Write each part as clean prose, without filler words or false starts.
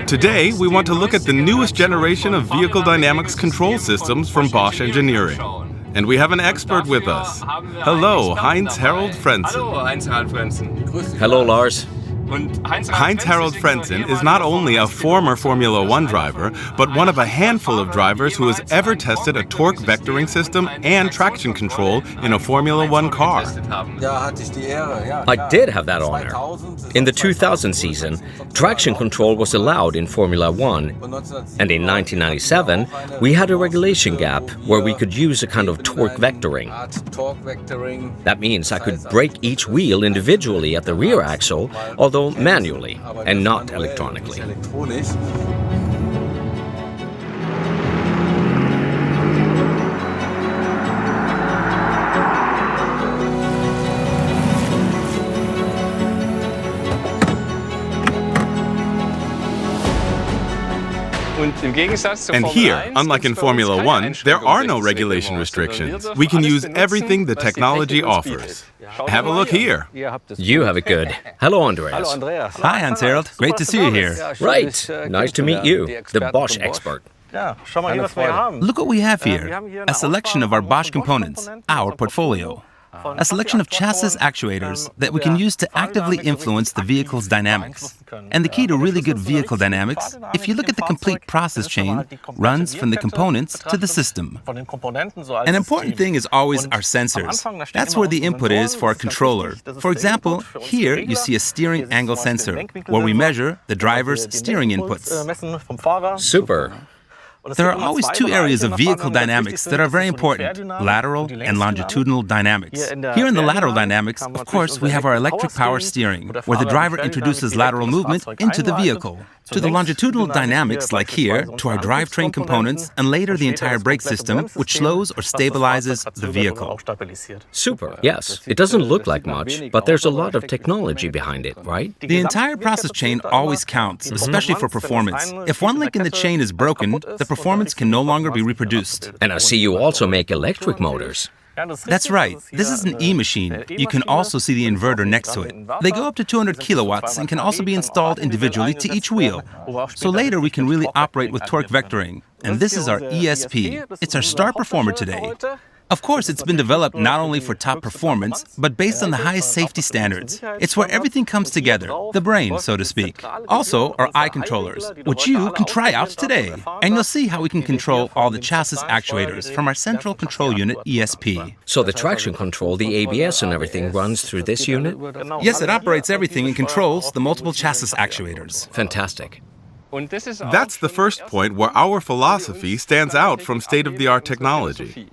Today, we want to look at the newest generation of vehicle dynamics control systems from Bosch Engineering. And we have an expert with us. Hello, Heinz-Harald Frentzen. Hello, Lars. Heinz-Harald Frentzen is not only a former Formula One driver, but one of a handful of drivers who has ever tested a torque vectoring system and traction control in a Formula One car. I did have that honor. In the 2000 season, traction control was allowed in Formula One, and in 1997, we had a regulation gap where we could use a kind of torque vectoring. That means I could brake each wheel individually at the rear axle, although manually and not electronically. And here, unlike in Formula One, there are no regulation restrictions. We can use everything the technology offers. Have a look here. You have it good. Hello, Andreas. Hi, Heinz-Harald. Great to see you here. Right. Nice to meet you, the Bosch expert. Look what we have here. A selection of our Bosch components, our portfolio. A selection of chassis actuators that we can use to actively influence the vehicle's dynamics. And the key to really good vehicle dynamics, if you look at the complete process chain, runs from the components to the system. An important thing is always our sensors. That's where the input is for our controller. For example, here you see a steering angle sensor, where we measure the driver's steering inputs. Super. There are always two areas of vehicle dynamics that are very important, lateral and longitudinal dynamics. Here in the lateral dynamics, of course, we have our electric power steering, where the driver introduces lateral movement into the vehicle. To the longitudinal dynamics, like here, to our drivetrain components, and later the entire brake system, which slows or stabilizes the vehicle. Super, yes. It doesn't look like much, but there's a lot of technology behind it, right? The entire process chain always counts, especially for performance. If one link in the chain is broken, the performance can no longer be reproduced. And I see you also make electric motors. That's right. This is an E-machine. You can also see the inverter next to it. They go up to 200 kilowatts and can also be installed individually to each wheel. So later we can really operate with torque vectoring. And this is our ESP. It's our star performer today. Of course, it's been developed not only for top performance, but based on the highest safety standards. It's where everything comes together, the brain, so to speak. Also, our eye controllers, which you can try out today. And you'll see how we can control all the chassis actuators from our central control unit, ESP. So the traction control, the ABS and everything runs through this unit? Yes, it operates everything and controls the multiple chassis actuators. Fantastic. That's the first point where our philosophy stands out from state-of-the-art technology.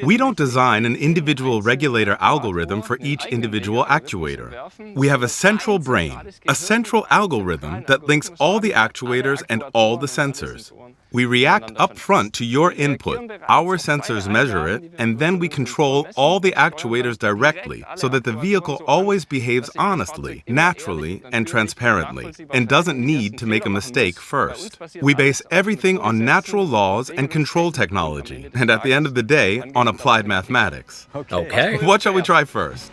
We don't design an individual regulator algorithm for each individual actuator. We have a central brain, a central algorithm that links all the actuators and all the sensors. We react up front to your input, our sensors measure it, and then we control all the actuators directly so that the vehicle always behaves honestly, naturally, and transparently, and doesn't need to make a mistake first. We base everything on natural laws and control technology, and at the end of the day, on applied mathematics. Okay. What shall we try first?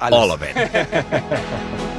All of it.